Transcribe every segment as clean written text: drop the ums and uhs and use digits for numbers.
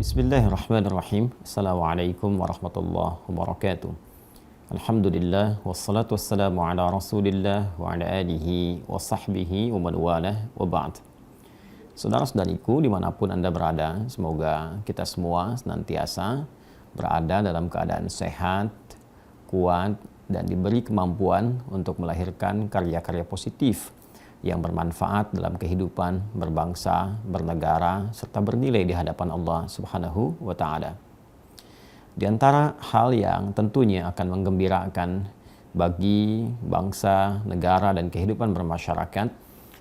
Bismillahirrahmanirrahim. Assalamualaikum warahmatullahi wabarakatuh. Alhamdulillah wassalatu wassalamu ala Rasulillah wa ala alihi wa sahbihi wa man walah wa ba'd. Saudara-saudariku dimanapun Anda berada, semoga kita semua senantiasa berada dalam keadaan sehat, kuat, dan diberi kemampuan untuk melahirkan karya-karya positif yang bermanfaat dalam kehidupan berbangsa, bernegara, serta bernilai di hadapan Allah Subhanahu wa Ta'ala. Di antara hal yang tentunya akan menggembirakan bagi bangsa, negara, dan kehidupan bermasyarakat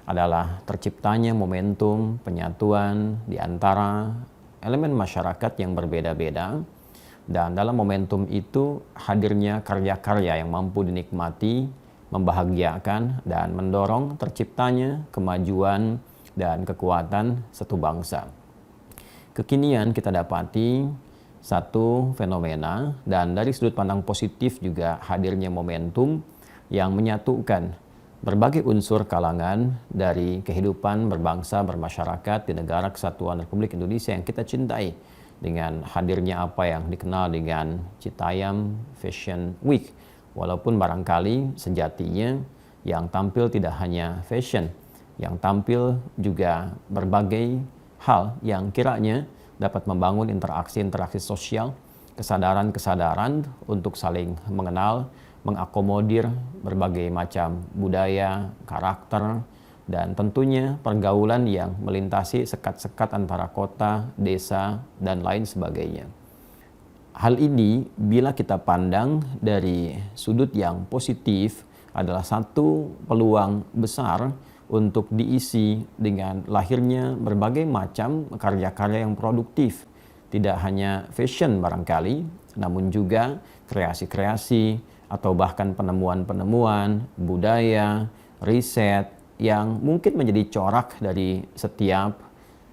adalah terciptanya momentum penyatuan di antara elemen masyarakat yang berbeda-beda, dan dalam momentum itu hadirnya karya-karya yang mampu dinikmati, membahagiakan, dan mendorong terciptanya kemajuan dan kekuatan satu bangsa. Kekinian kita dapati satu fenomena, dan dari sudut pandang positif juga hadirnya momentum yang menyatukan berbagai unsur kalangan dari kehidupan berbangsa, bermasyarakat di negara kesatuan Republik Indonesia yang kita cintai, dengan hadirnya apa yang dikenal dengan Citayam Fashion Week. Walaupun barangkali sejatinya yang tampil tidak hanya fashion, yang tampil juga berbagai hal yang kiranya dapat membangun interaksi-interaksi sosial, kesadaran-kesadaran untuk saling mengenal, mengakomodir berbagai macam budaya, karakter, dan tentunya pergaulan yang melintasi sekat-sekat antara kota, desa, dan lain sebagainya. Hal ini bila kita pandang dari sudut yang positif adalah satu peluang besar untuk diisi dengan lahirnya berbagai macam karya-karya yang produktif. Tidak hanya fashion barangkali, namun juga kreasi-kreasi atau bahkan penemuan-penemuan, budaya, riset yang mungkin menjadi corak dari setiap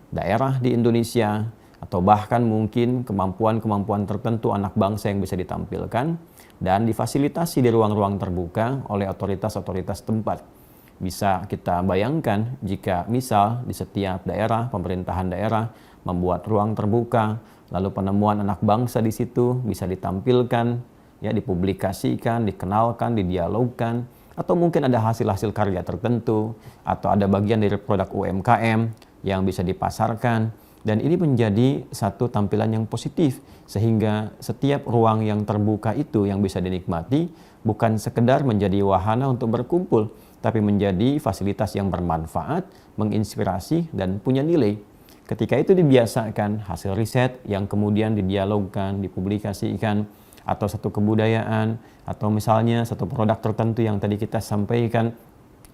daerah di Indonesia, atau bahkan mungkin kemampuan-kemampuan tertentu anak bangsa yang bisa ditampilkan dan difasilitasi di ruang-ruang terbuka oleh otoritas-otoritas tempat. Bisa kita bayangkan jika misal di setiap daerah, pemerintahan daerah membuat ruang terbuka, lalu penemuan anak bangsa di situ bisa ditampilkan, ya, dipublikasikan, dikenalkan, didialogkan, atau mungkin ada hasil-hasil karya tertentu, atau ada bagian dari produk UMKM yang bisa dipasarkan. Dan ini menjadi satu tampilan yang positif, sehingga setiap ruang yang terbuka itu yang bisa dinikmati bukan sekedar menjadi wahana untuk berkumpul, tapi menjadi fasilitas yang bermanfaat, menginspirasi, dan punya nilai. Ketika itu dibiasakan, hasil riset yang kemudian didialogkan, dipublikasikan, atau satu kebudayaan, atau misalnya satu produk tertentu yang tadi kita sampaikan,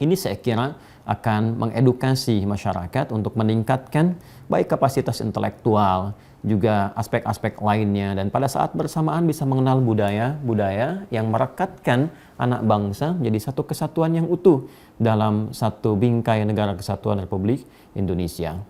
ini saya kira akan mengedukasi masyarakat untuk meningkatkan baik kapasitas intelektual, juga aspek-aspek lainnya, dan pada saat bersamaan bisa mengenal budaya-budaya yang merekatkan anak bangsa menjadi satu kesatuan yang utuh dalam satu bingkai negara kesatuan Republik Indonesia.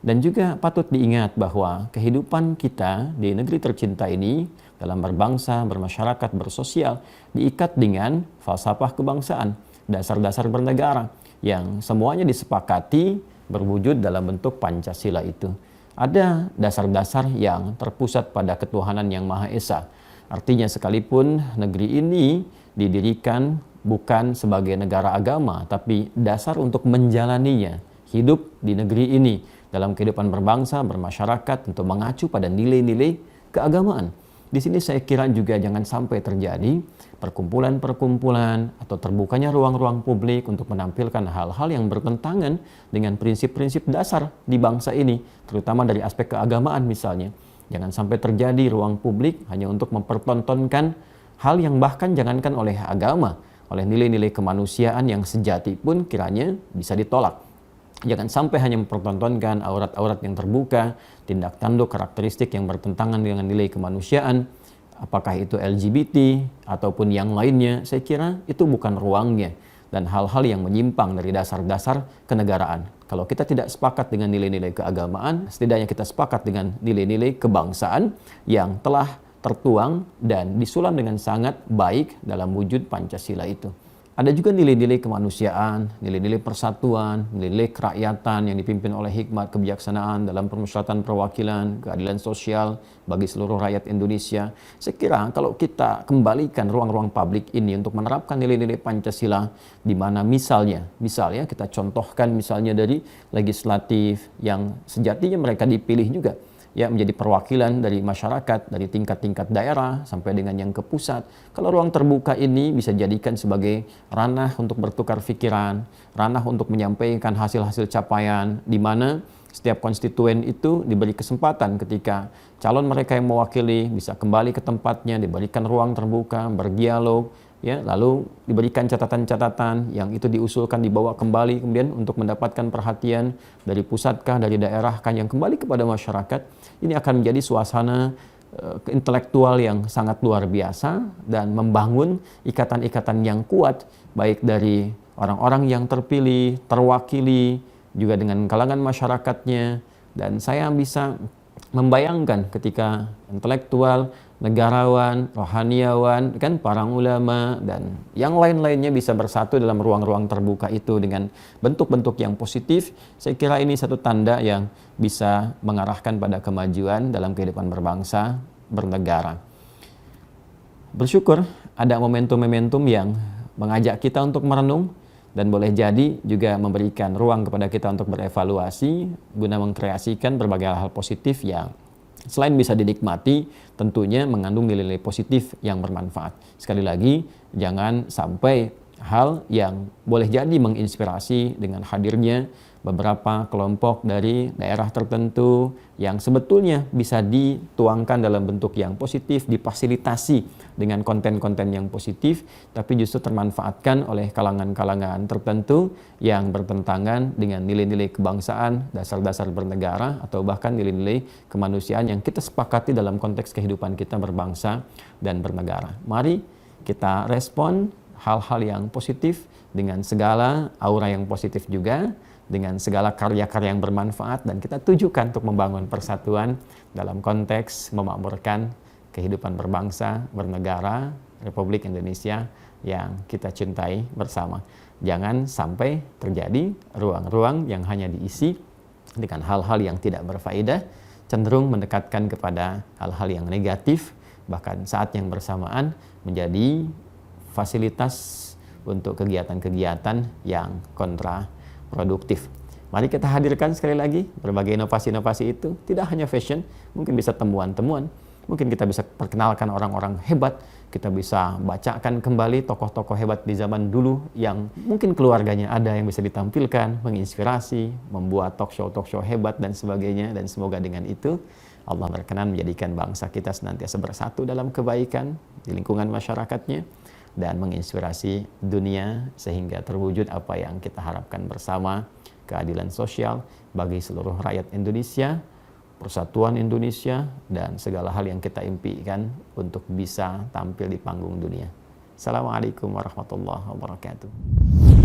Dan juga patut diingat bahwa kehidupan kita di negeri tercinta ini dalam berbangsa, bermasyarakat, bersosial diikat dengan falsafah kebangsaan, dasar-dasar bernegara yang semuanya disepakati berwujud dalam bentuk Pancasila itu. Ada dasar-dasar yang terpusat pada ketuhanan yang Maha Esa. Artinya sekalipun negeri ini didirikan bukan sebagai negara agama, tapi dasar untuk menjalaninya, hidup di negeri ini dalam kehidupan berbangsa, bermasyarakat, untuk mengacu pada nilai-nilai keagamaan. Di sini saya kira juga jangan sampai terjadi perkumpulan-perkumpulan atau terbukanya ruang-ruang publik untuk menampilkan hal-hal yang bertentangan dengan prinsip-prinsip dasar di bangsa ini, terutama dari aspek keagamaan misalnya. Jangan sampai terjadi ruang publik hanya untuk mempertontonkan hal yang bahkan jangankan oleh agama, oleh nilai-nilai kemanusiaan yang sejati pun kiranya bisa ditolak. Jangan sampai hanya mempertontonkan aurat-aurat yang terbuka, tindak tanduk karakteristik yang bertentangan dengan nilai kemanusiaan, apakah itu LGBT ataupun yang lainnya. Saya kira itu bukan ruangnya, dan hal-hal yang menyimpang dari dasar-dasar kenegaraan. Kalau kita tidak sepakat dengan nilai-nilai keagamaan, setidaknya kita sepakat dengan nilai-nilai kebangsaan yang telah tertuang dan disulam dengan sangat baik dalam wujud Pancasila itu. ada juga nilai-nilai kemanusiaan, nilai-nilai persatuan, nilai-nilai kerakyatan yang dipimpin oleh hikmat kebijaksanaan dalam permusyawaratan perwakilan, keadilan sosial bagi seluruh rakyat Indonesia. Saya kira kalau kita kembalikan ruang-ruang publik ini untuk menerapkan nilai-nilai Pancasila, di mana misalnya kita contohkan misalnya dari legislatif yang sejatinya mereka dipilih juga ya menjadi perwakilan dari masyarakat, dari tingkat-tingkat daerah sampai dengan yang ke pusat. Kalau ruang terbuka ini bisa jadikan sebagai ranah untuk bertukar pikiran, ranah untuk menyampaikan hasil-hasil capaian, di mana setiap konstituen itu diberi kesempatan ketika calon mereka yang mewakili bisa kembali ke tempatnya, diberikan ruang terbuka, berdialog, ya, lalu diberikan catatan-catatan yang itu diusulkan dibawa kembali kemudian untuk mendapatkan perhatian dari pusatkah, dari daerahkah yang kembali kepada masyarakat. Ini akan menjadi suasana intelektual yang sangat luar biasa dan membangun ikatan-ikatan yang kuat baik dari orang-orang yang terpilih, terwakili, juga dengan kalangan masyarakatnya. Dan saya bisa membayangkan ketika intelektual, negarawan, rohaniawan, kan para ulama dan yang lain-lainnya bisa bersatu dalam ruang-ruang terbuka itu dengan bentuk-bentuk yang positif. Saya kira ini satu tanda yang bisa mengarahkan pada kemajuan dalam kehidupan berbangsa, bernegara. Bersyukur ada momentum-momentum yang mengajak kita untuk merenung dan boleh jadi juga memberikan ruang kepada kita untuk berevaluasi guna mengkreasikan berbagai hal positif yang selain bisa dinikmati, tentunya mengandung nilai-nilai positif yang bermanfaat. Sekali lagi, jangan sampai hal yang boleh jadi menginspirasi dengan hadirnya beberapa kelompok dari daerah tertentu yang sebetulnya bisa dituangkan dalam bentuk yang positif, difasilitasi dengan konten-konten yang positif, tapi justru termanfaatkan oleh kalangan-kalangan tertentu yang bertentangan dengan nilai-nilai kebangsaan, dasar-dasar bernegara, atau bahkan nilai-nilai kemanusiaan yang kita sepakati dalam konteks kehidupan kita berbangsa dan bernegara. Mari kita respon hal-hal yang positif dengan segala aura yang positif juga, dengan segala karya-karya yang bermanfaat, dan kita tujukan untuk membangun persatuan dalam konteks memakmurkan kehidupan berbangsa, bernegara, Republik Indonesia yang kita cintai bersama. Jangan sampai terjadi ruang-ruang yang hanya diisi dengan hal-hal yang tidak berfaedah, cenderung mendekatkan kepada hal-hal yang negatif, bahkan saat yang bersamaan menjadi fasilitas untuk kegiatan-kegiatan yang kontraproduktif. Mari kita hadirkan sekali lagi berbagai inovasi-inovasi itu, tidak hanya fashion, mungkin bisa temuan-temuan, mungkin kita bisa perkenalkan orang-orang hebat, kita bisa bacakan kembali tokoh-tokoh hebat di zaman dulu yang mungkin keluarganya ada yang bisa ditampilkan, menginspirasi, membuat talk show hebat dan sebagainya, dan semoga dengan itu Allah berkenan menjadikan bangsa kita senantiasa bersatu dalam kebaikan di lingkungan masyarakatnya, dan menginspirasi dunia sehingga terwujud apa yang kita harapkan bersama, keadilan sosial bagi seluruh rakyat Indonesia, persatuan Indonesia, dan segala hal yang kita impikan untuk bisa tampil di panggung dunia. Assalamualaikum warahmatullahi wabarakatuh.